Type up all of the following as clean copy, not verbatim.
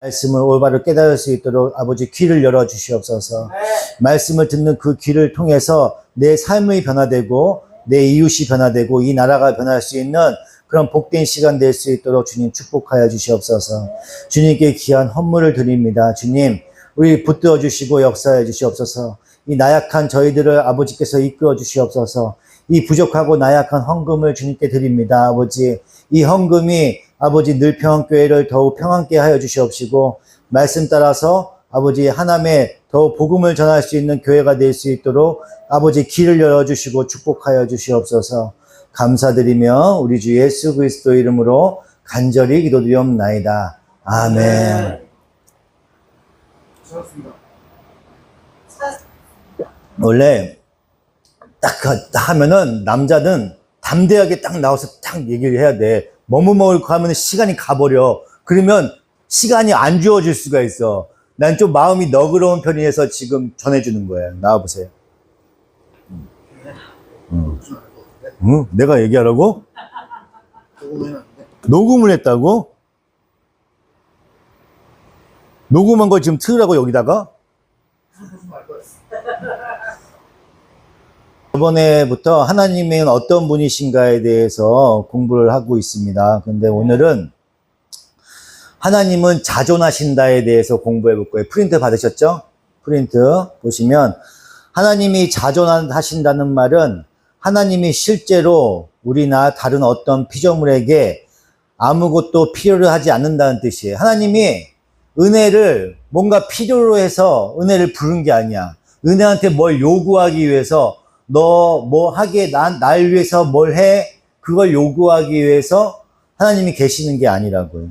말씀을 올바로 깨달을 수 있도록 아버지 귀를 열어주시옵소서. 말씀을 듣는 그 귀를 통해서 내 삶이 변화되고 내 이웃이 변화되고 이 나라가 변할 수 있는 그런 복된 시간 될 수 있도록 주님 축복하여 주시옵소서. 주님께 귀한 헌물을 드립니다. 주님, 우리 붙들어 주시고 역사해 주시옵소서. 이 나약한 저희들을 아버지께서 이끌어 주시옵소서. 이 부족하고 나약한 헌금을 주님께 드립니다. 아버지, 이 헌금이 아버지 늘평안교회를 더욱 평안케 하여 주시옵시고 말씀 따라서 아버지 하나님의 더욱 복음을 전할 수 있는 교회가 될 수 있도록 아버지 길을 열어주시고 축복하여 주시옵소서. 감사드리며 우리 주 예수 그리스도 이름으로 간절히 기도드리옵나이다. 아멘. 원래 딱 하면은 남자는 담대하게 딱 나와서 딱 얘기를 해야 돼. 뭐뭐 먹을까 하면 시간이 가버려. 그러면 시간이 안 주어질 수가 있어. 난 좀 마음이 너그러운 편이어서 지금 전해주는 거예요. 나와보세요. 내가 얘기하라고? 녹음을 했다고? 녹음한 걸 지금 틀으라고 여기다가? 이번에부터 하나님은 어떤 분이신가에 대해서 공부를 하고 있습니다. 근데 오늘은 하나님은 자존하신다에 대해서 공부해 볼 거예요. 프린트 받으셨죠? 프린트 보시면 하나님이 자존하신다는 말은 하나님이 실제로 우리나 다른 어떤 피조물에게 아무것도 필요로 하지 않는다는 뜻이에요. 하나님이 은혜를 뭔가 필요로 해서 은혜를 부른 게 아니야. 은혜한테 뭘 요구하기 위해서 너 뭐 하게 날 위해서 뭘 해? 그걸 요구하기 위해서 하나님이 계시는 게 아니라고요.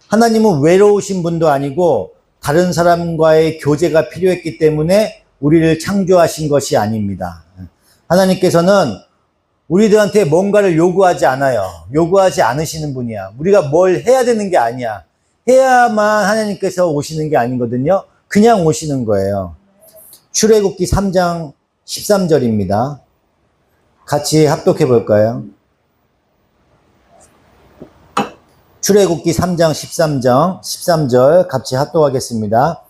하나님은 외로우신 분도 아니고 다른 사람과의 교제가 필요했기 때문에 우리를 창조하신 것이 아닙니다. 하나님께서는 우리들한테 뭔가를 요구하지 않아요. 요구하지 않으시는 분이야. 우리가 뭘 해야 되는 게 아니야. 해야만 하나님께서 오시는 게 아니거든요. 그냥 오시는 거예요. 출애굽기 3장 13절입니다. 같이 합독해 볼까요? 출애굽기 3장 13절 같이 합독하겠습니다.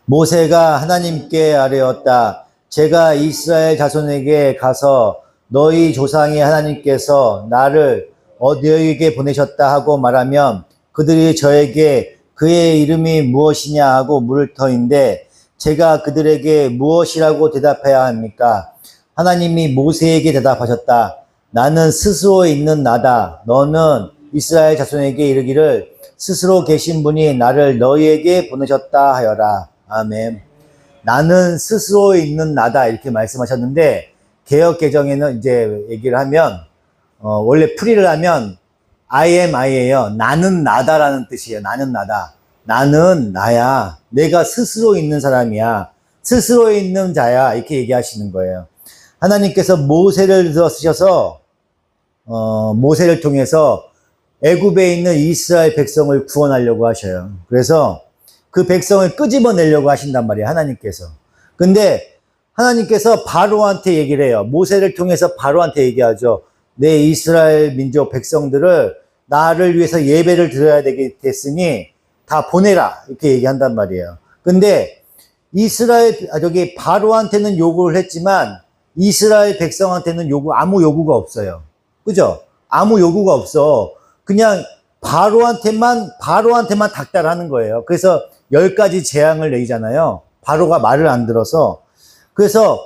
모세가 하나님께 아뢰었다. 제가 이스라엘 자손에게 가서 너희 조상의 하나님께서 나를 너희에게 보내셨다 하고 말하면 그들이 저에게 그의 이름이 무엇이냐 하고 물을 터인데 제가 그들에게 무엇이라고 대답해야 합니까? 하나님이 모세에게 대답하셨다. 나는 스스로 있는 나다. 너는 이스라엘 자손에게 이르기를 스스로 계신 분이 나를 너희에게 보내셨다 하여라. 아멘. 나는 스스로 있는 나다 이렇게 말씀하셨는데 개역 개정에는 이제 얘기를 하면 원래 풀이를 하면 I am I예요. 나는 나다라는 뜻이에요. 나는 나다. 나는 나야. 내가 스스로 있는 사람이야. 스스로 있는 자야. 이렇게 얘기하시는 거예요. 하나님께서 모세를 쓰셔서 모세를 통해서 애굽에 있는 이스라엘 백성을 구원하려고 하셔요. 그래서 그 백성을 끄집어내려고 하신단 말이에요. 하나님께서. 근데 하나님께서 바로한테 얘기를 해요. 모세를 통해서 바로한테 얘기하죠. 내 이스라엘 민족 백성들을 나를 위해서 예배를 드려야 됐으니 다 보내라. 이렇게 얘기한단 말이에요. 근데 바로한테는 요구를 했지만 이스라엘 백성한테는 아무 요구가 없어요. 그죠? 아무 요구가 없어. 그냥 바로한테만 닥달하는 거예요. 그래서 10가지 재앙을 내리잖아요. 바로가 말을 안 들어서. 그래서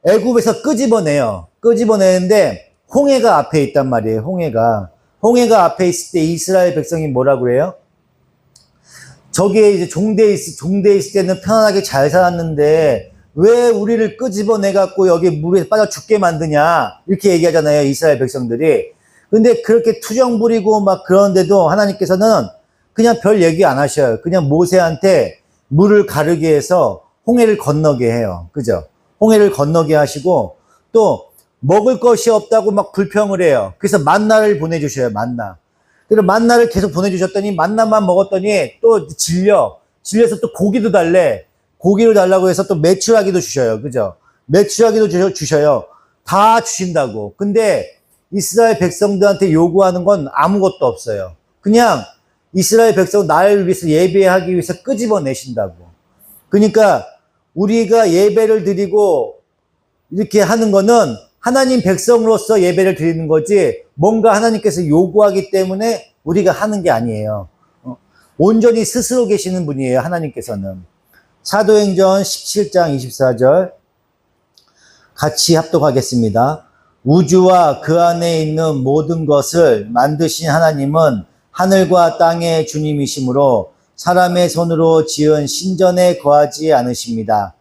애굽에서 끄집어내요. 끄집어내는데 홍해가 앞에 있단 말이에요. 홍해가 앞에 있을 때 이스라엘 백성이 뭐라고 그래요? 저기에 이제 종대에 있을 때는 편안하게 잘 살았는데 왜 우리를 끄집어내갖고 여기 물에 빠져 죽게 만드냐 이렇게 얘기하잖아요. 이스라엘 백성들이. 근데 그렇게 투정 부리고 막 그러는데도 하나님께서는 그냥 별 얘기 안 하셔요. 그냥 모세한테 물을 가르게 해서 홍해를 건너게 해요. 그죠? 홍해를 건너게 하시고 또 먹을 것이 없다고 막 불평을 해요. 그래서 만나를 보내주셔요. 그래서 만나를 계속 보내주셨더니 만나만 먹었더니 또 질려서 또 고기도 달래. 고기를 달라고 해서 또 메추라기도 주셔요. 그죠? 메추라기도 주셔요. 다 주신다고. 근데 이스라엘 백성들한테 요구하는 건 아무것도 없어요. 그냥 이스라엘 백성 나를 위해서 예배하기 위해서 끄집어내신다고. 그러니까 우리가 예배를 드리고 이렇게 하는 거는 하나님 백성으로서 예배를 드리는 거지 뭔가 하나님께서 요구하기 때문에 우리가 하는 게 아니에요. 온전히 스스로 계시는 분이에요, 하나님께서는. 사도행전 17장 24절 같이 합독하겠습니다. 우주와 그 안에 있는 모든 것을 만드신 하나님은 하늘과 땅의 주님이시므로 사람의 손으로 지은 신전에 거하지 않으십니다.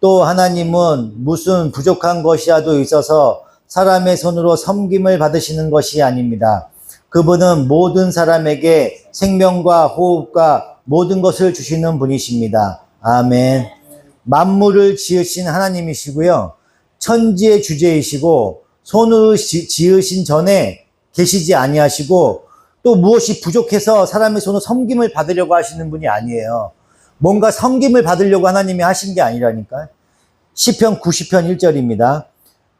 또 하나님은 무슨 부족한 것이라도 있어서 사람의 손으로 섬김을 받으시는 것이 아닙니다. 그분은 모든 사람에게 생명과 호흡과 모든 것을 주시는 분이십니다. 아멘. 만물을 지으신 하나님이시고요. 천지의 주제이시고 손으로 지으신 전에 계시지 아니하시고 또 무엇이 부족해서 사람의 손으로 섬김을 받으려고 하시는 분이 아니에요. 뭔가 섬김을 받으려고 하나님이 하신 게 아니라니까요. 시편 90편 1절입니다.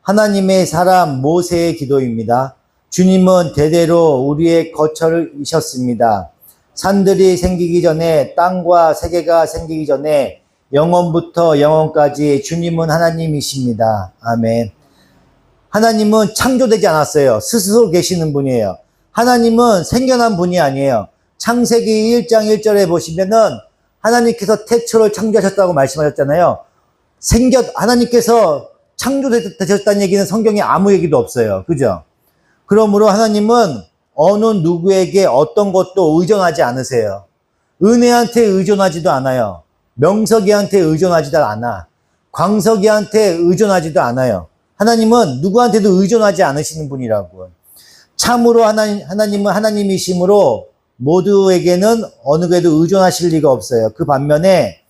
하나님의 사람 모세의 기도입니다. 주님은 대대로 우리의 거처이셨습니다. 산들이 생기기 전에 땅과 세계가 생기기 전에 영원부터 영원까지 주님은 하나님이십니다. 아멘. 하나님은 창조되지 않았어요. 스스로 계시는 분이에요. 하나님은 생겨난 분이 아니에요. 창세기 1장 1절에 보시면은 하나님께서 태초를 창조하셨다고 말씀하셨잖아요. 하나님께서 창조되셨다는 얘기는 성경에 아무 얘기도 없어요. 그죠? 그러므로 하나님은 어느 누구에게 어떤 것도 의존하지 않으세요. 은혜한테 의존하지도 않아요. 명석이한테 의존하지도 않아. 광석이한테 의존하지도 않아요. 하나님은 누구한테도 의존하지 않으시는 분이라고. 참으로 하나님은 하나님이시므로 모두에게는 어느 게도 의존하실 리가 없어요. 그 반면에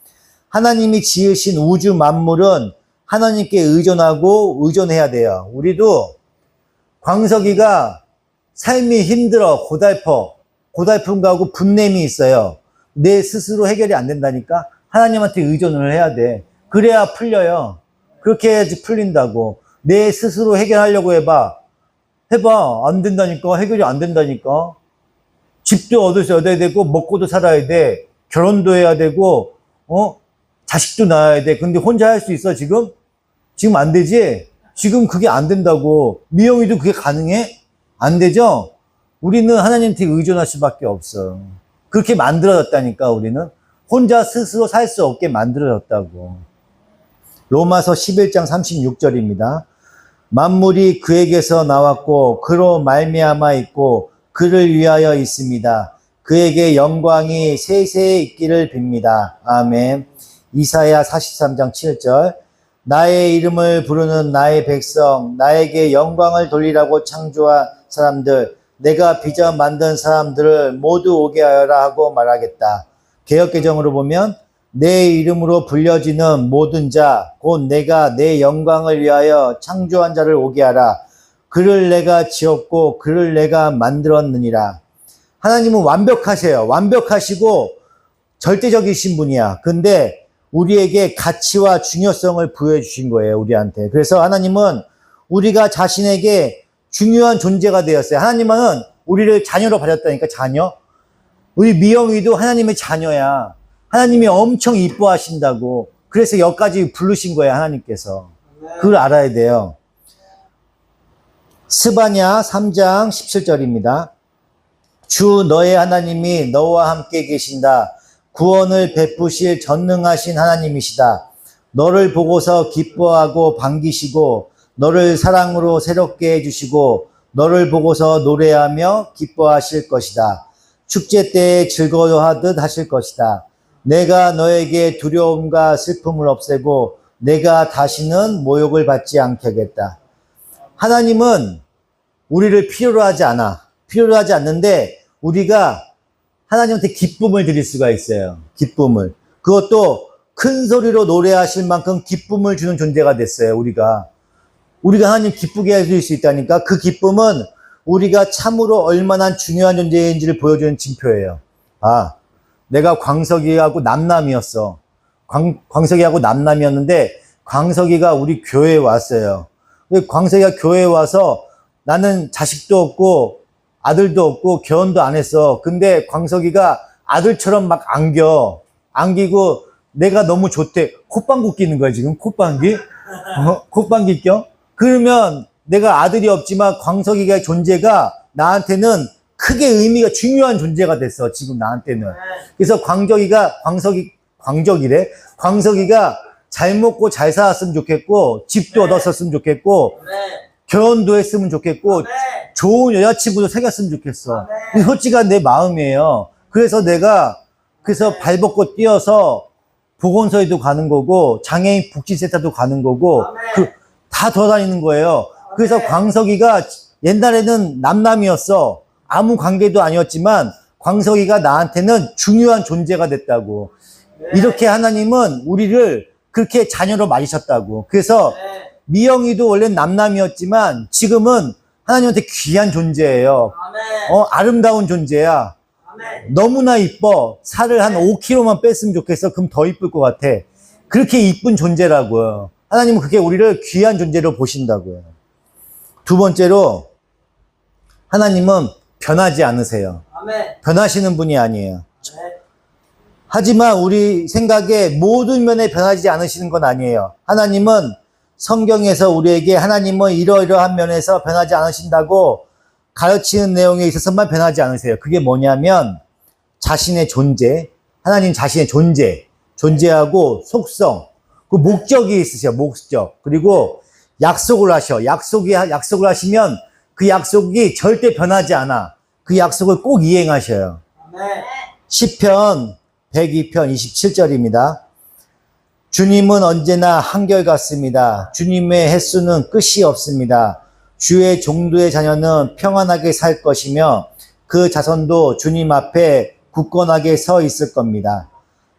하나님이 지으신 우주 만물은 하나님께 의존하고 의존해야 돼요. 우리도 광석이가 삶이 힘들어, 고달픔 가고 분냄이 있어요. 내 스스로 해결이 안 된다니까 하나님한테 의존을 해야 돼. 그래야 풀려요. 그렇게 해야지 풀린다고. 내 스스로 해결하려고 해봐. 안 된다니까. 해결이 안 된다니까. 집도 얻어야 되고 먹고도 살아야 돼. 결혼도 해야 되고 자식도 낳아야 돼. 근데 혼자 할 수 있어 지금? 지금 안 되지? 지금 그게 안 된다고. 미영이도 그게 가능해? 안 되죠? 우리는 하나님한테 의존할 수밖에 없어. 그렇게 만들어졌다니까 우리는. 혼자 스스로 살 수 없게 만들어졌다고. 로마서 11장 36절입니다. 만물이 그에게서 나왔고 그로 말미암아 있고 그를 위하여 있습니다. 그에게 영광이 세세에 있기를 빕니다. 아멘. 이사야 43장 7절 나의 이름을 부르는 나의 백성 나에게 영광을 돌리라고 창조한 사람들 내가 빚어 만든 사람들을 모두 오게 하여라 하고 말하겠다. 개역개정으로 보면 내 이름으로 불려지는 모든 자 곧 내가 내 영광을 위하여 창조한 자를 오게 하라. 그를 내가 지었고 그를 내가 만들었느니라. 하나님은 완벽하세요. 완벽하시고 절대적이신 분이야. 근데 우리에게 가치와 중요성을 부여해 주신 거예요. 우리한테. 그래서 하나님은 우리가 자신에게 중요한 존재가 되었어요. 하나님은 우리를 자녀로 받았다니까. 자녀. 우리 미영이도 하나님의 자녀야. 하나님이 엄청 이뻐하신다고. 그래서 여기까지 부르신 거예요. 하나님께서. 그걸 알아야 돼요. 스바냐 3장 17절입니다. 주 너의 하나님이 너와 함께 계신다. 구원을 베푸실 전능하신 하나님이시다. 너를 보고서 기뻐하고 반기시고 너를 사랑으로 새롭게 해주시고 너를 보고서 노래하며 기뻐하실 것이다. 축제 때에 즐거워하듯 하실 것이다. 내가 너에게 두려움과 슬픔을 없애고 내가 다시는 모욕을 받지 않게 하겠다. 하나님은 우리를 필요로 하지 않아. 필요로 하지 않는데 우리가 하나님한테 기쁨을 드릴 수가 있어요. 기쁨을. 그것도 큰 소리로 노래하실 만큼 기쁨을 주는 존재가 됐어요. 우리가 하나님 기쁘게 해줄 수 있다니까. 그 기쁨은 우리가 참으로 얼마나 중요한 존재인지를 보여주는 징표예요. 내가 광석이하고 남남이었어. 광석이하고 남남이었는데 광석이가 우리 교회에 왔어요. 광석이가 교회에 와서 나는 자식도 없고 아들도 없고 결혼도 안 했어. 근데 광석이가 아들처럼 막 안기고 내가 너무 좋대. 콧방귀 끼는 거야, 지금. 콧방귀. 콧방귀 껴? 그러면 내가 아들이 없지만 광석이가 존재가 나한테는 크게 의미가 중요한 존재가 됐어, 지금 나한테는. 그래서 광석이가 잘 먹고 잘 살았으면 좋겠고, 집도 얻었었으면 좋겠고, 결혼도 했으면 좋겠고, 좋은 여자친구도 사귀었으면 좋겠어. 솔직한 내 마음이에요. 그래서 발벗고 뛰어서 보건소에도 가는 거고, 장애인 복지센터도 가는 거고, 다 돌아다니는 거예요. 그래서 광석이가 옛날에는 남남이었어. 아무 관계도 아니었지만, 광석이가 나한테는 중요한 존재가 됐다고. 이렇게 하나님은 우리를 그렇게 자녀로 맞으셨다고. 그래서 미영이도 원래 남남이었지만 지금은 하나님한테 귀한 존재예요. 아름다운 존재야. 너무나 이뻐. 살을 한 5kg만 뺐으면 좋겠어. 그럼 더 이쁠 것 같아. 그렇게 이쁜 존재라고요. 하나님은 그게 우리를 귀한 존재로 보신다고요. 두 번째로 하나님은 변하지 않으세요. 변하시는 분이 아니에요. 하지만 우리 생각에 모든 면에 변하지 않으시는 건 아니에요. 하나님은 성경에서 우리에게 하나님은 이러이러한 면에서 변하지 않으신다고 가르치는 내용에 있어서만 변하지 않으세요. 그게 뭐냐면 자신의 존재, 하나님 자신의 존재하고 속성, 그 목적이 있으셔. 목적. 그리고 약속을 하셔. 약속을 하시면 그 약속이 절대 변하지 않아. 그 약속을 꼭 이행하셔요. 시편 102편 27절입니다. 주님은 언제나 한결같습니다. 주님의 횟수는 끝이 없습니다. 주의 종도의 자녀는 평안하게 살 것이며 그 자손도 주님 앞에 굳건하게 서 있을 겁니다.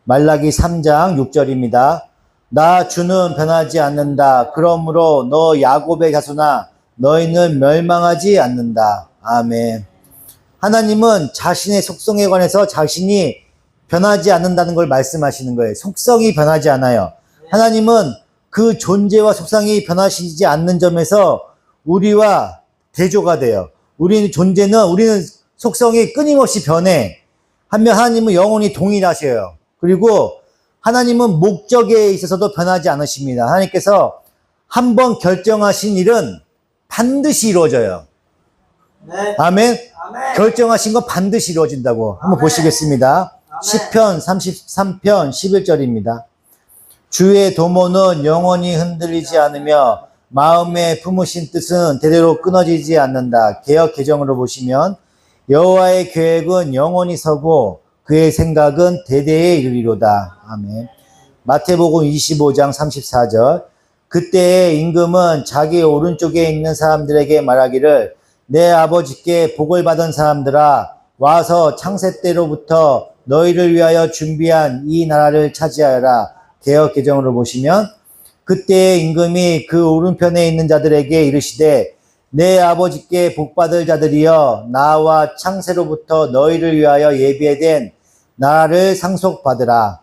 말라기 3장 6절입니다. 나 주는 변하지 않는다. 그러므로 너 야곱의 자손아 너희는 멸망하지 않는다. 아멘. 하나님은 자신의 속성에 관해서 자신이 변하지 않는다는 걸 말씀하시는 거예요. 속성이 변하지 않아요. 하나님은 그 존재와 속성이 변하시지 않는 점에서 우리와 대조가 돼요. 우리는 속성이 끊임없이 변해. 한면 하나님은 영원히 동일하셔요. 그리고 하나님은 목적에 있어서도 변하지 않으십니다. 하나님께서 한번 결정하신 일은 반드시 이루어져요. 아멘. 결정하신 건 반드시 이루어진다고. 한번 보시겠습니다. 시편 33편 11절입니다. 주의 도모는 영원히 흔들리지 않으며 마음에 품으신 뜻은 대대로 끊어지지 않는다. 개역 개정으로 보시면 여호와의 계획은 영원히 서고 그의 생각은 대대에 이르리로다. 아멘. 마태복음 25장 34절. 그때의 임금은 자기 오른쪽에 있는 사람들에게 말하기를 내 아버지께 복을 받은 사람들아 와서 창세 때로부터 너희를 위하여 준비한 이 나라를 차지하여라. 개역 개정으로 보시면 그때의 임금이 그 오른편에 있는 자들에게 이르시되 내 아버지께 복받을 자들이여 나와 창세로부터 너희를 위하여 예비된 나라를 상속받으라.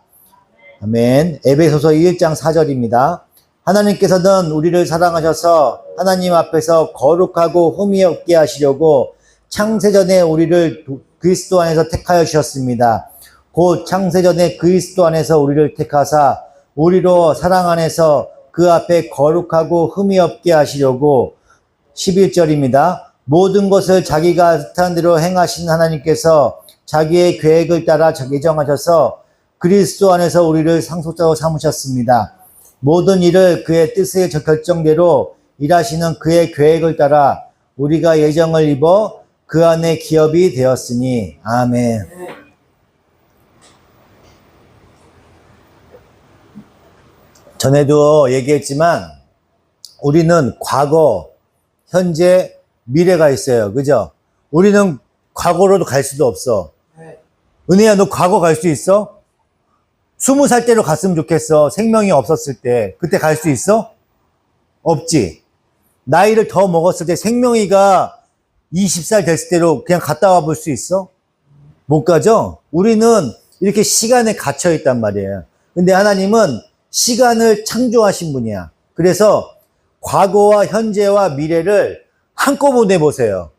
아멘. 에베소서 1장 4절입니다. 하나님께서는 우리를 사랑하셔서 하나님 앞에서 거룩하고 흠이 없게 하시려고 창세전에 우리를 그리스도 안에서 택하여 주셨습니다. 곧 창세전에 그리스도 안에서 우리를 택하사 우리로 사랑 안에서 그 앞에 거룩하고 흠이 없게 하시려고 11절입니다. 모든 것을 자기가 뜻한 대로 행하신 하나님께서 자기의 계획을 따라 예정하셔서 그리스도 안에서 우리를 상속자로 삼으셨습니다. 모든 일을 그의 뜻의 결정대로 일하시는 그의 계획을 따라 우리가 예정을 입어 그 안에 기업이 되었으니. 아멘. 전에도 얘기했지만 우리는 과거, 현재, 미래가 있어요. 그죠? 우리는 과거로도 갈 수도 없어. 은혜야, 너 과거 갈 수 있어? 20살 때로 갔으면 좋겠어. 생명이 없었을 때. 그때 갈 수 있어? 없지. 나이를 더 먹었을 때 생명이가 20살 됐을 때로 그냥 갔다 와 볼 수 있어? 못 가죠? 우리는 이렇게 시간에 갇혀 있단 말이에요. 근데 하나님은 시간을 창조하신 분이야. 그래서 과거와 현재와 미래를 한꺼번에 보세요.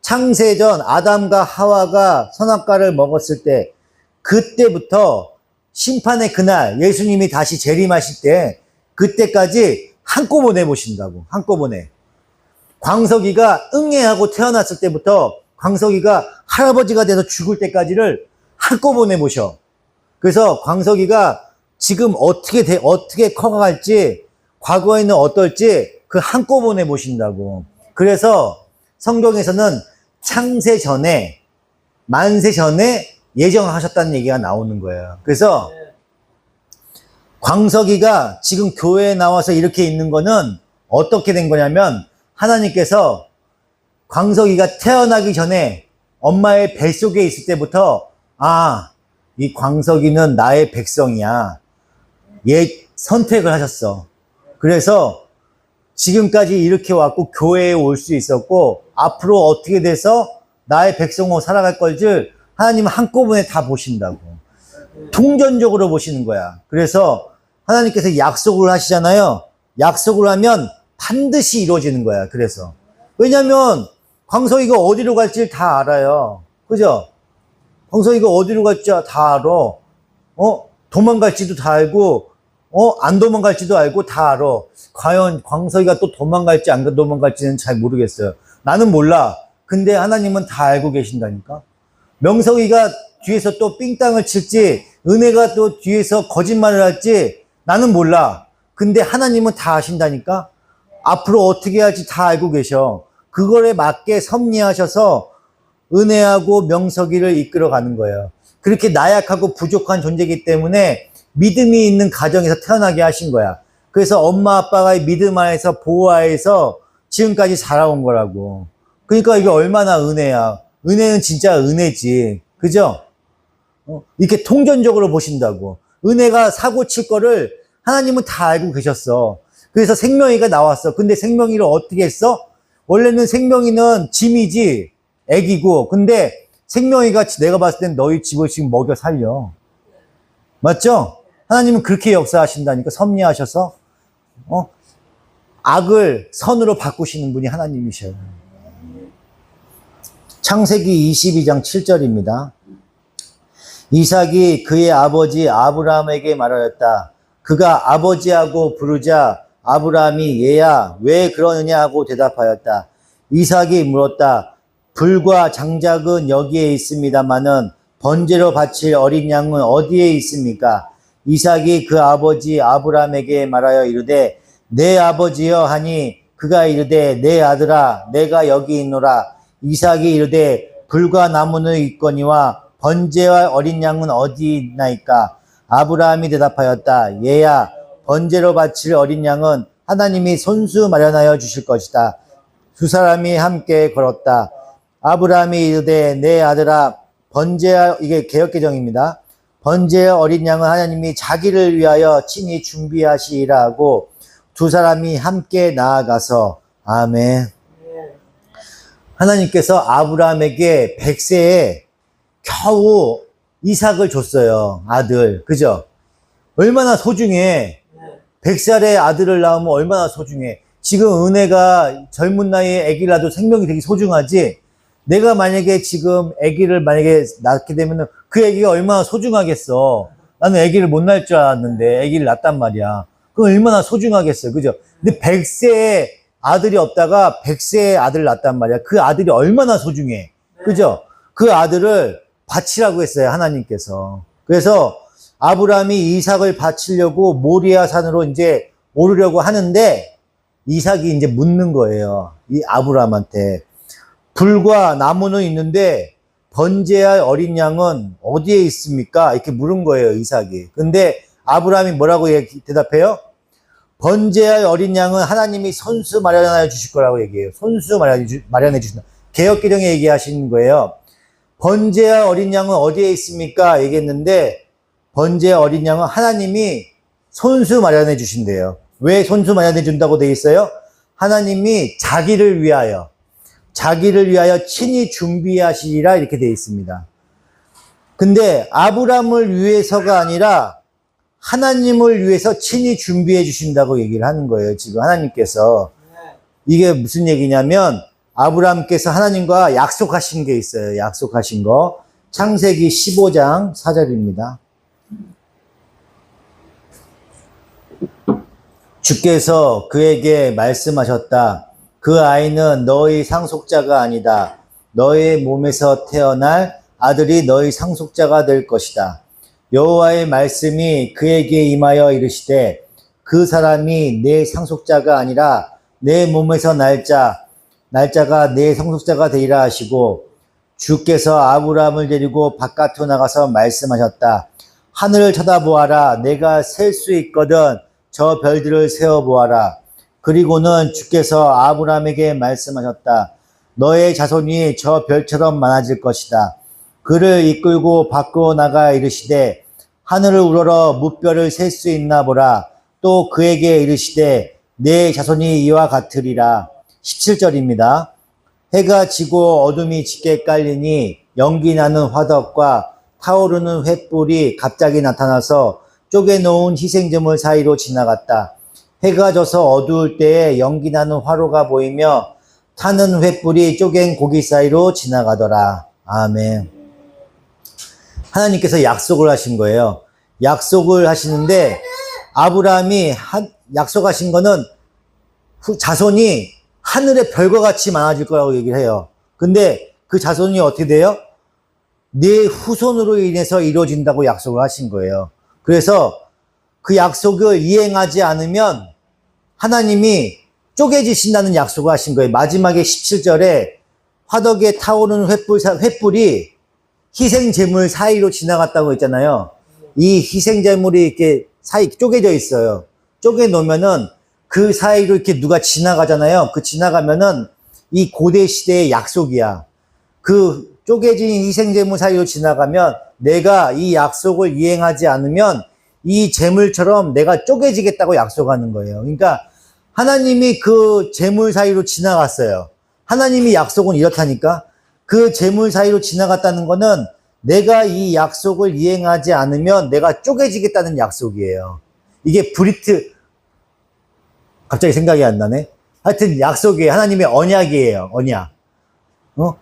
창세전 아담과 하와가 선악과를 먹었을 때 그때부터 심판의 그날 예수님이 다시 재림하실 때 그때까지 한꺼번에 보신다고. 한꺼번에. 광석이가 응애하고 태어났을 때부터 광석이가 할아버지가 돼서 죽을 때까지를 한꺼번에 보셔. 그래서 광석이가 지금 어떻게 커갈지, 과거에는 어떨지 그 한꺼번에 보신다고. 그래서 성경에서는 창세 전에, 만세 전에 예정하셨다는 얘기가 나오는 거예요. 그래서 광석이가 지금 교회에 나와서 이렇게 있는 거는 어떻게 된 거냐면 하나님께서 광석이가 태어나기 전에 엄마의 뱃속에 있을 때부터 이 광석이는 나의 백성이야. 얘 선택을 하셨어. 그래서 지금까지 이렇게 왔고 교회에 올 수 있었고 앞으로 어떻게 돼서 나의 백성으로 살아갈 걸줄 하나님은 한꺼번에 다 보신다고. 통전적으로 보시는 거야. 그래서 하나님께서 약속을 하시잖아요. 약속을 하면 반드시 이루어지는 거야. 그래서 왜냐면 광석이가 어디로 갈지 다 알아요. 그죠? 광석이가 어디로 갈지 다 알아. 도망갈지도 다 알고 안 도망갈지도 알고 다 알아. 과연 광석이가 또 도망갈지 안 도망갈지는 잘 모르겠어요. 나는 몰라. 근데 하나님은 다 알고 계신다니까. 명석이가 뒤에서 또 삥땅을 칠지 은혜가 또 뒤에서 거짓말을 할지 나는 몰라. 근데 하나님은 다 아신다니까. 앞으로 어떻게 할지 다 알고 계셔. 그거에 맞게 섭리하셔서 은혜하고 명석이를 이끌어가는 거예요. 그렇게 나약하고 부족한 존재이기 때문에 믿음이 있는 가정에서 태어나게 하신 거야. 그래서 엄마 아빠가 믿음 안에서 보호 하에서 지금까지 자라온 거라고. 그러니까 이게 얼마나 은혜야. 은혜는 진짜 은혜지. 그죠? 이렇게 통전적으로 보신다고. 은혜가 사고 칠 거를 하나님은 다 알고 계셨어. 그래서 생명이가 나왔어. 근데 생명이를 어떻게 했어? 원래는 생명이는 짐이지, 애기고. 근데 생명이가 내가 봤을 땐 너희 집을 지금 먹여 살려. 맞죠? 하나님은 그렇게 역사하신다니까. 섭리하셔서 악을 선으로 바꾸시는 분이 하나님이셔요. 창세기 22장 7절입니다. 이삭이 그의 아버지 아브라함에게 말하였다. 그가 아버지하고 부르자 아브라함이 얘야 왜 그러느냐 하고 대답하였다. 이삭이 물었다. 불과 장작은 여기에 있습니다마는 번제로 바칠 어린 양은 어디에 있습니까? 이삭이 그 아버지 아브라함에게 말하여 이르되 내 아버지여 하니 그가 이르되 내 아들아 내가 여기 있노라. 이삭이 이르되 불과 나무는 있거니와 번제와 어린 양은 어디 있나이까? 아브라함이 대답하였다. 얘야 번제로 바칠 어린 양은 하나님이 손수 마련하여 주실 것이다. 두 사람이 함께 걸었다. 아브라함이 이르되 내 아들아 번제와 이게 개역개정입니다. 번제와 어린 양은 하나님이 자기를 위하여 친히 준비하시리라 하고 두 사람이 함께 나아가서 아멘. 하나님께서 아브라함에게 100세에 겨우 이삭을 줬어요. 아들. 그죠? 얼마나 소중해. 100살의 아들을 낳으면 얼마나 소중해. 지금 은혜가 젊은 나이에 아기를 낳아도 생명이 되게 소중하지. 내가 만약에 지금 아기를 만약에 낳게 되면 그 아기가 얼마나 소중하겠어. 나는 아기를 못 낳을 줄 알았는데 아기를 낳았단 말이야. 그럼 얼마나 소중하겠어요. 그죠? 근데 100세에 아들이 없다가 100세에 아들을 낳았단 말이야. 그 아들이 얼마나 소중해. 그죠? 그 아들을 바치라고 했어요. 하나님께서. 그래서 아브라함이 이삭을 바치려고 모리아 산으로 이제 오르려고 하는데 이삭이 이제 묻는 거예요. 이 아브라함한테. 불과 나무는 있는데 번제할 어린 양은 어디에 있습니까? 이렇게 물은 거예요. 이삭이. 근데 아브라함이 뭐라고 대답해요? 번제할 어린 양은 하나님이 손수 마련하여 주실 거라고 얘기해요. 손수 마련해 주신다. 개역개정에 얘기하신 거예요. 번제할 어린 양은 어디에 있습니까? 얘기했는데 번제할 어린 양은 하나님이 손수 마련해 주신대요. 왜 손수 마련해 준다고 되어 있어요? 하나님이 자기를 위하여 친히 준비하시리라 이렇게 되어 있습니다. 근데 아브라함을 위해서가 아니라 하나님을 위해서 친히 준비해 주신다고 얘기를 하는 거예요. 지금 하나님께서. 이게 무슨 얘기냐면 아브라함께서 하나님과 약속하신 게 있어요. 약속하신 거. 창세기 15장 4절입니다. 주께서 그에게 말씀하셨다. 그 아이는 너희 상속자가 아니다. 너의 몸에서 태어날 아들이 너희 상속자가 될 것이다. 여호와의 말씀이 그에게 임하여 이르시되 그 사람이 내 상속자가 아니라 내 몸에서 날짜가 내 상속자가 되리라 하시고 주께서 아브라함을 데리고 바깥으로 나가서 말씀하셨다. 하늘을 쳐다보아라. 내가 셀 수 있거든 저 별들을 세어보아라. 그리고는 주께서 아브라함에게 말씀하셨다. 너의 자손이 저 별처럼 많아질 것이다. 그를 이끌고 밖으로 나가 이르시되 하늘을 우러러 무별을 셀 수 있나 보라. 또 그에게 이르시되 내 자손이 이와 같으리라. 17절입니다. 해가 지고 어둠이 짙게 깔리니 연기 나는 화덕과 타오르는 횃불이 갑자기 나타나서 쪼개놓은 희생제물 사이로 지나갔다. 해가 져서 어두울 때에 연기 나는 화로가 보이며 타는 횃불이 쪼갠 고기 사이로 지나가더라. 아멘. 하나님께서 약속을 하신 거예요. 약속을 하시는데 아브라함이 약속하신 거는 자손이 하늘의 별과 같이 많아질 거라고 얘기를 해요. 근데 그 자손이 어떻게 돼요? 네 후손으로 인해서 이루어진다고 약속을 하신 거예요. 그래서 그 약속을 이행하지 않으면 하나님이 쪼개지신다는 약속을 하신 거예요. 마지막에 17절에 화덕에 타오르는 횃불이 희생제물 사이로 지나갔다고 했잖아요. 이 희생제물이 이렇게 사이 쪼개져 있어요. 쪼개 놓으면은 그 사이로 이렇게 누가 지나가잖아요. 그 지나가면은 이 고대 시대의 약속이야. 그 쪼개진 희생제물 사이로 지나가면 내가 이 약속을 이행하지 않으면 이 제물처럼 내가 쪼개지겠다고 약속하는 거예요. 그러니까 하나님이 그 제물 사이로 지나갔어요. 하나님이 약속은 이렇다니까. 그 제물 사이로 지나갔다는 거는 내가 이 약속을 이행하지 않으면 내가 쪼개지겠다는 약속이에요. 이게 갑자기 생각이 안 나네. 하여튼 약속이에요. 하나님의 언약이에요. 언약.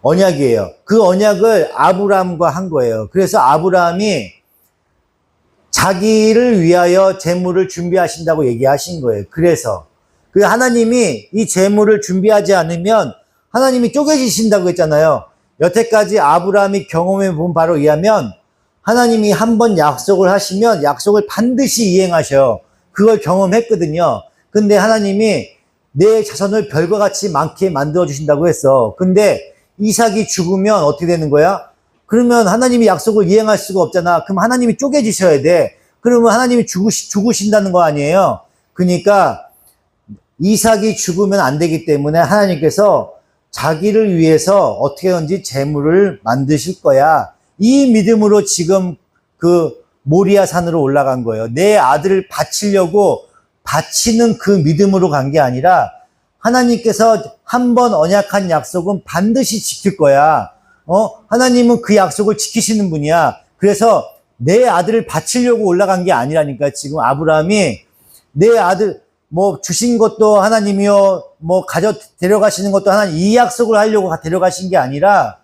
언약이에요. 그 언약을 아브라함과 한 거예요. 그래서 아브라함이 자기를 위하여 제물을 준비하신다고 얘기하신 거예요. 그래서 하나님이 이 제물을 준비하지 않으면 하나님이 쪼개지신다고 했잖아요. 여태까지 아브라함이 경험해 본 바로 의하면 하나님이 한번 약속을 하시면 약속을 반드시 이행하셔요. 그걸 경험했거든요. 근데 하나님이 내 자손을 별과 같이 많게 만들어 주신다고 했어. 근데 이삭이 죽으면 어떻게 되는 거야? 그러면 하나님이 약속을 이행할 수가 없잖아. 그럼 하나님이 쪼개지셔야 돼. 그러면 하나님이 죽으신다는 거 아니에요? 그러니까 이삭이 죽으면 안 되기 때문에 하나님께서 자기를 위해서 어떻게든지 제물을 만드실 거야. 이 믿음으로 지금 그 모리아 산으로 올라간 거예요. 내 아들을 바치려고 바치는 그 믿음으로 간 게 아니라 하나님께서 한번 언약한 약속은 반드시 지킬 거야. 하나님은 그 약속을 지키시는 분이야. 그래서 내 아들을 바치려고 올라간 게 아니라니까. 지금 아브라함이 내 아들 주신 것도 하나님이요, 데려가시는 것도 하나님, 이 약속을 하려고 데려가신 게 아니라,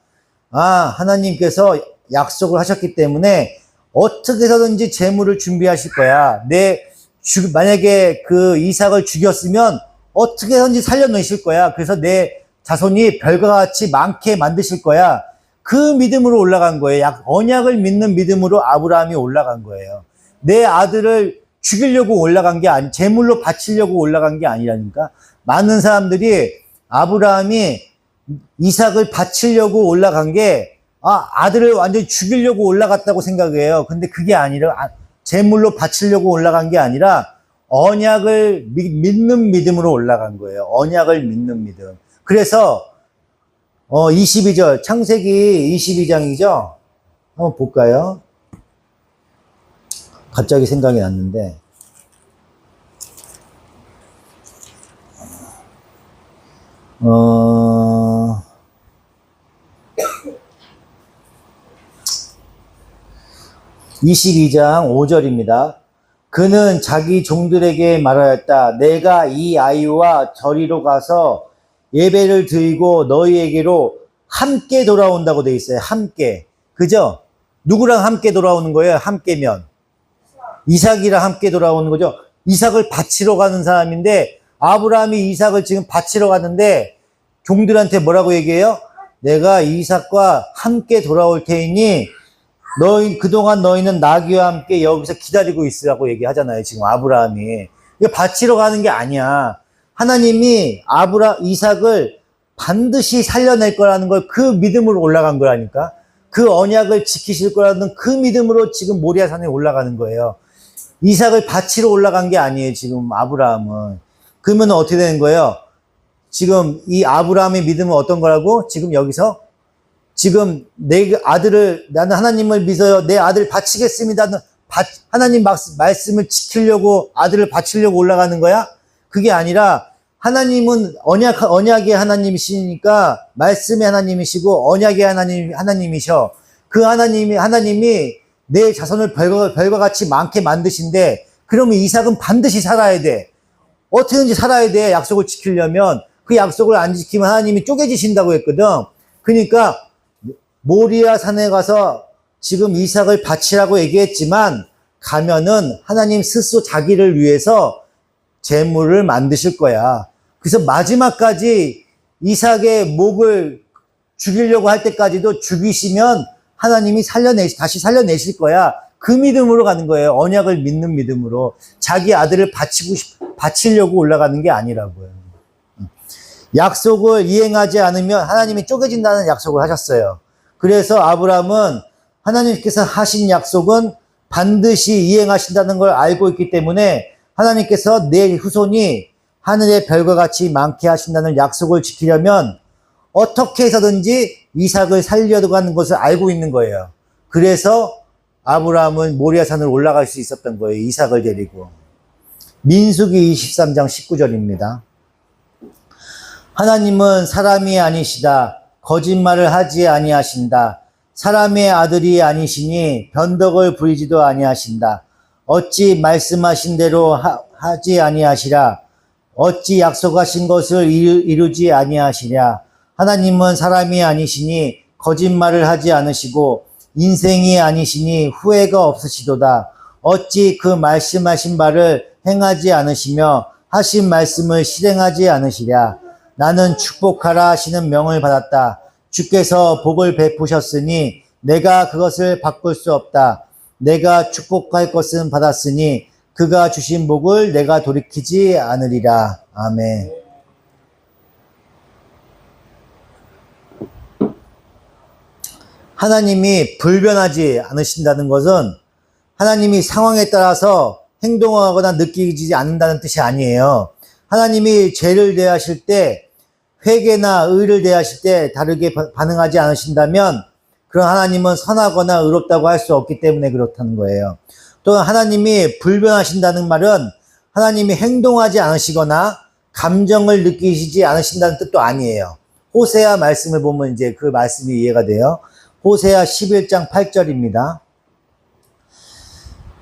하나님께서 약속을 하셨기 때문에 어떻게 해서든지 제물을 준비하실 거야. 만약에 그 이삭을 죽였으면 어떻게 해서든지 살려내실 거야. 그래서 내 자손이 별과 같이 많게 만드실 거야. 그 믿음으로 올라간 거예요. 언약을 믿는 믿음으로 아브라함이 올라간 거예요. 내 아들을 죽이려고 올라간 게 제물로 바치려고 올라간 게 아니라니까. 많은 사람들이 아브라함이 이삭을 바치려고 올라간 게, 아들을 완전히 죽이려고 올라갔다고 생각해요. 근데 그게 아니라, 제물로 바치려고 올라간 게 아니라, 언약을 믿는 믿음으로 올라간 거예요. 언약을 믿는 믿음. 그래서, 22절, 창세기 22장이죠? 한번 볼까요? 갑자기 생각이 났는데, 22장 5절입니다. 그는 자기 종들에게 말하였다. 내가 이 아이와 저리로 가서 예배를 드리고 너희에게로 함께 돌아온다고 돼 있어요. 함께. 그죠? 누구랑 함께 돌아오는 거예요? 함께면. 이삭이랑 함께 돌아오는 거죠. 이삭을 바치러 가는 사람인데 아브라함이 이삭을 지금 바치러 갔는데 종들한테 뭐라고 얘기해요? 내가 이삭과 함께 돌아올 테이니 그동안 너희는 나귀와 함께 여기서 기다리고 있으라고 얘기하잖아요. 지금 아브라함이. 이거 바치러 가는 게 아니야. 하나님이 이삭을 반드시 살려낼 거라는 걸 그 믿음으로 올라간 거라니까. 그 언약을 지키실 거라는 그 믿음으로 지금 모리아산에 올라가는 거예요. 이삭을 바치러 올라간 게 아니에요. 지금 아브라함은. 그러면 어떻게 되는 거예요? 지금 이 아브라함의 믿음은 어떤 거라고? 지금 여기서 지금 내 아들을 나는 하나님을 믿어요. 내 아들 바치겠습니다. 하나님 말씀을 지키려고 아들을 바치려고 올라가는 거야? 그게 아니라 하나님은 언약의 하나님이시니까 말씀의 하나님이시고 언약의 하나님이셔. 그 하나님이 내 자손을 별과 같이 많게 만드신데 그러면 이삭은 반드시 살아야 돼. 어떻게든지 살아야 돼. 약속을 지키려면. 그 약속을 안 지키면 하나님이 쪼개지신다고 했거든. 그러니까 모리아 산에 가서 지금 이삭을 바치라고 얘기했지만 가면은 하나님 스스로 자기를 위해서 제물을 만드실 거야. 그래서 마지막까지 이삭의 목을 죽이려고 할 때까지도 죽이시면 하나님이 다시 살려내실 거야. 그 믿음으로 가는 거예요. 언약을 믿는 믿음으로. 자기 아들을 바치려고 올라가는 게 아니라고요. 약속을 이행하지 않으면 하나님이 쪼개진다는 약속을 하셨어요. 그래서 아브라함은 하나님께서 하신 약속은 반드시 이행하신다는 걸 알고 있기 때문에 하나님께서 내 후손이 하늘의 별과 같이 많게 하신다는 약속을 지키려면 어떻게 해서든지 이삭을 살려가는 것을 알고 있는 거예요. 그래서 아브라함은 모리아산으로 올라갈 수 있었던 거예요. 이삭을 데리고. 민수기 23장 19절입니다. 하나님은 사람이 아니시다. 거짓말을 하지 아니하신다. 사람의 아들이 아니시니 변덕을 부리지도 아니하신다. 어찌 말씀하신 대로 하지 아니하시라. 어찌 약속하신 것을 이루지 아니하시랴. 하나님은 사람이 아니시니 거짓말을 하지 않으시고 인생이 아니시니 후회가 없으시도다. 어찌 그 말씀하신 바를 행하지 않으시며 하신 말씀을 실행하지 않으시랴. 나는 축복하라 하시는 명을 받았다. 주께서 복을 베푸셨으니 내가 그것을 바꿀 수 없다. 내가 축복할 것은 받았으니 그가 주신 복을 내가 돌이키지 않으리라. 아멘. 하나님이 불변하지 않으신다는 것은 하나님이 상황에 따라서 행동하거나 느끼지 않는다는 뜻이 아니에요. 하나님이 죄를 대하실 때 회개나 의를 대하실 때 다르게 반응하지 않으신다면 그런 하나님은 선하거나 의롭다고 할 수 없기 때문에 그렇다는 거예요. 또 하나님이 불변하신다는 말은 하나님이 행동하지 않으시거나 감정을 느끼시지 않으신다는 뜻도 아니에요. 호세아 말씀을 보면 이제 그 말씀이 이해가 돼요. 호세아 11장 8절입니다.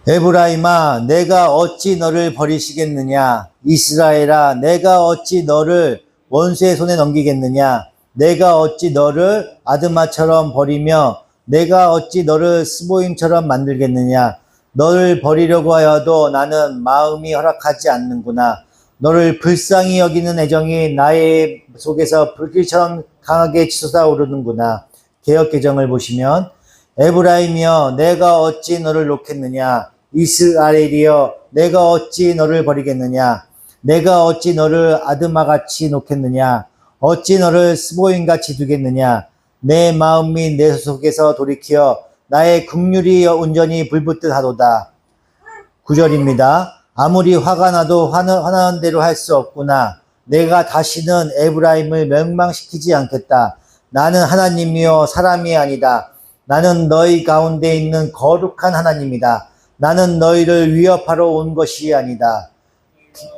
에브라임아, 내가 어찌 너를 버리시겠느냐? 이스라엘아, 내가 어찌 너를 원수의 손에 넘기겠느냐? 내가 어찌 너를 아드마처럼 버리며 내가 어찌 너를 스보임처럼 만들겠느냐? 너를 버리려고 하여도 나는 마음이 허락하지 않는구나. 너를 불쌍히 여기는 애정이 나의 속에서 불길처럼 강하게 치솟아오르는구나. 개역개정을 보시면 에브라임이여 내가 어찌 너를 놓겠느냐? 이스라엘이여 내가 어찌 너를 버리겠느냐? 내가 어찌 너를 아드마같이 놓겠느냐? 어찌 너를 스보임같이 두겠느냐? 내 마음이 내 속에서 돌이켜 나의 긍휼이 온전히 불붙듯 하도다. 9절입니다. 아무리 화가 나도 화나는 대로 할 수 없구나. 내가 다시는 에브라임을 멸망시키지 않겠다. 나는 하나님이요 사람이 아니다. 나는 너희 가운데 있는 거룩한 하나님이다. 나는 너희를 위협하러 온 것이 아니다.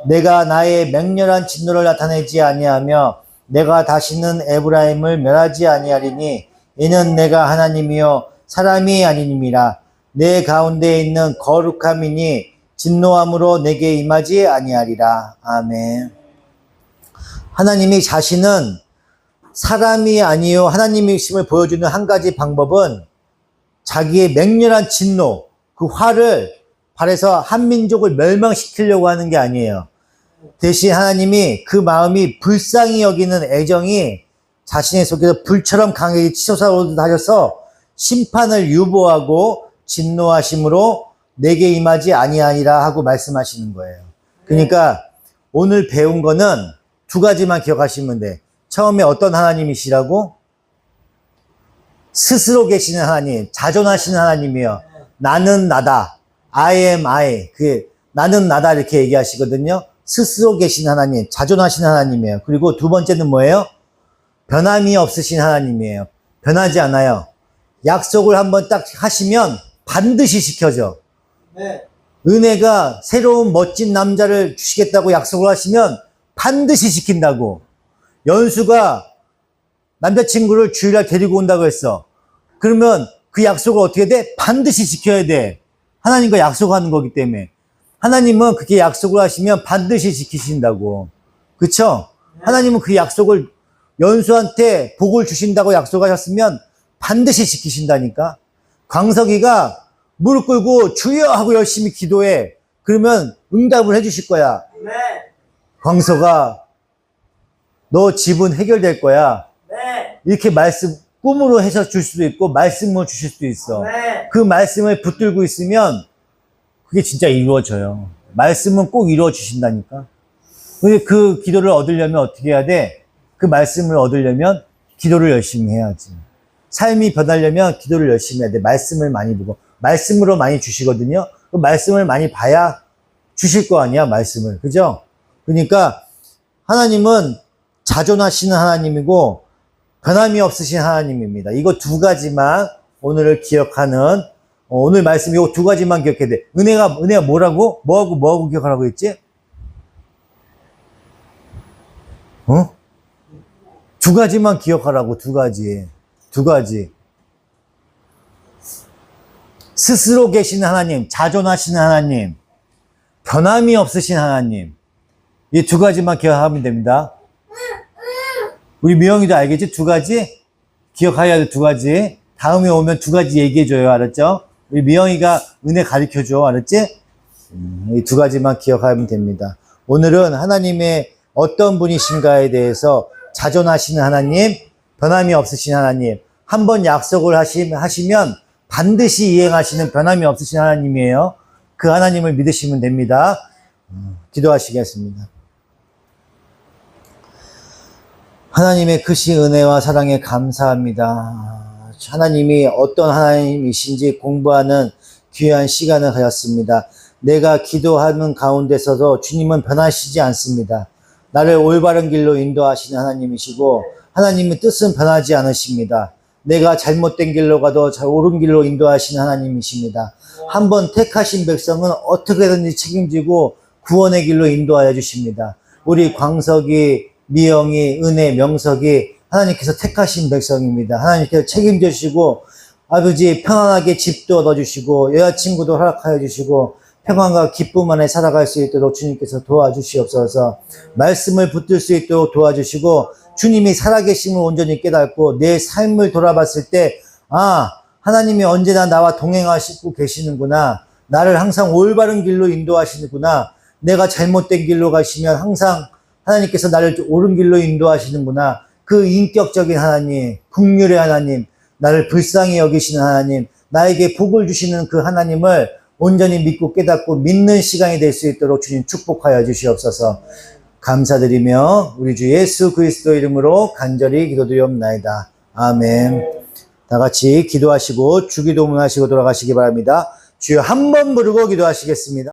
내가 나의 맹렬한 진노를 나타내지 아니하며 내가 다시는 에브라임을 멸하지 아니하리니 이는 내가 하나님이요 사람이 아니님이라. 내 가운데 있는 거룩함이니 진노함으로 내게 임하지 아니하리라. 아멘. 하나님이 자신은 사람이 아니요 하나님이심을 보여주는 한 가지 방법은 자기의 맹렬한 진노, 그 화를 발해서 한 민족을 멸망시키려고 하는 게 아니에요. 대신 하나님이 그 마음이 불쌍히 여기는 애정이 자신의 속에서 불처럼 강하게 치솟아오르듯 하셔서 심판을 유보하고 진노하심으로 내게 임하지 아니하니라 하고 말씀하시는 거예요. 그러니까 오늘 배운 거는 두 가지만 기억하시면 돼. 처음에 어떤 하나님이시라고? 스스로 계시는 하나님, 자존하시는 하나님이요. 나는 나다. I am I. 나는 나다 이렇게 얘기하시거든요. 스스로 계신 하나님, 자존하신 하나님이에요. 그리고 두 번째는 뭐예요? 변함이 없으신 하나님이에요. 변하지 않아요. 약속을 한번 딱 하시면 반드시 지켜져. 네. 은혜가 새로운 멋진 남자를 주시겠다고 약속을 하시면 반드시 지킨다고. 연수가 남자친구를 주일날 데리고 온다고 했어. 그러면 그 약속을 어떻게 돼? 반드시 지켜야 돼. 하나님과 약속하는 거기 때문에. 하나님은 그렇게 약속을 하시면 반드시 지키신다고. 그쵸? 하나님은 그 약속을 연수한테 복을 주신다고 약속하셨으면 반드시 지키신다니까. 광석이가 무릎 꿇고 주여 하고 열심히 기도해. 그러면 응답을 해주실 거야. 네. 광석아, 너 집은 해결될 거야. 네. 이렇게 꿈으로 해서 줄 수도 있고 말씀으로 주실 수도 있어. 네. 그 말씀을 붙들고 있으면 그게 진짜 이루어져요. 말씀은 꼭 이루어 주신다니까. 근데 그 기도를 얻으려면 어떻게 해야 돼? 그 말씀을 얻으려면 기도를 열심히 해야지. 삶이 변하려면 기도를 열심히 해야 돼. 말씀을 많이 보고. 말씀으로 많이 주시거든요. 그 말씀을 많이 봐야 주실 거 아니야, 말씀을. 그죠? 그러니까 하나님은 자존하시는 하나님이고 변함이 없으신 하나님입니다. 이거 두 가지만 오늘을 기억하는, 오늘 말씀 이거 두 가지만 기억해야 돼. 은혜가 뭐라고? 뭐하고 기억하라고 했지? 두 가지만 기억하라고, 두 가지. 스스로 계시는 하나님, 자존하시는 하나님, 변함이 없으신 하나님. 이 두 가지만 기억하면 됩니다. 우리 미영이도 알겠지? 두 가지? 기억해야 돼, 두 가지. 다음에 오면 두 가지 얘기해줘요, 알았죠? 우리 미영이가 은혜 가르쳐줘, 알았지? 이 두 가지만 기억하면 됩니다. 오늘은 하나님의 어떤 분이신가에 대해서 자존하시는 하나님, 변함이 없으신 하나님, 한번 약속을 하시면 반드시 이행하시는 변함이 없으신 하나님이에요. 그 하나님을 믿으시면 됩니다. 기도하시겠습니다. 하나님의 크신 은혜와 사랑에 감사합니다. 하나님이 어떤 하나님이신지 공부하는 귀한 시간을 가졌습니다. 내가 기도하는 가운데서도 주님은 변하시지 않습니다. 나를 올바른 길로 인도하시는 하나님이시고 하나님의 뜻은 변하지 않으십니다. 내가 잘못된 길로 가도 옳은 길로 인도하시는 하나님이십니다. 한번 택하신 백성은 어떻게든지 책임지고 구원의 길로 인도하여 주십니다. 우리 광석이, 미영이, 은혜, 명석이 하나님께서 택하신 백성입니다. 하나님께서 책임져 주시고 아버지 편안하게 집도 얻어주시고 여자친구도 허락하여 주시고 평안과 기쁨 안에 살아갈 수 있도록 주님께서 도와주시옵소서. 말씀을 붙들 수 있도록 도와주시고 주님이 살아계심을 온전히 깨닫고 내 삶을 돌아봤을 때 하나님이 언제나 나와 동행하시고 계시는구나. 나를 항상 올바른 길로 인도하시는구나. 내가 잘못된 길로 가시면 항상 하나님께서 나를 옳은 길로 인도하시는구나. 그 인격적인 하나님, 긍휼의 하나님, 나를 불쌍히 여기시는 하나님, 나에게 복을 주시는 그 하나님을 온전히 믿고 깨닫고 믿는 시간이 될 수 있도록 주님 축복하여 주시옵소서. 감사드리며 우리 주 예수 그리스도 이름으로 간절히 기도드리옵나이다. 아멘. 다 같이 기도하시고 주기도문 하시고 돌아가시기 바랍니다. 주여 한 번 부르고 기도하시겠습니다.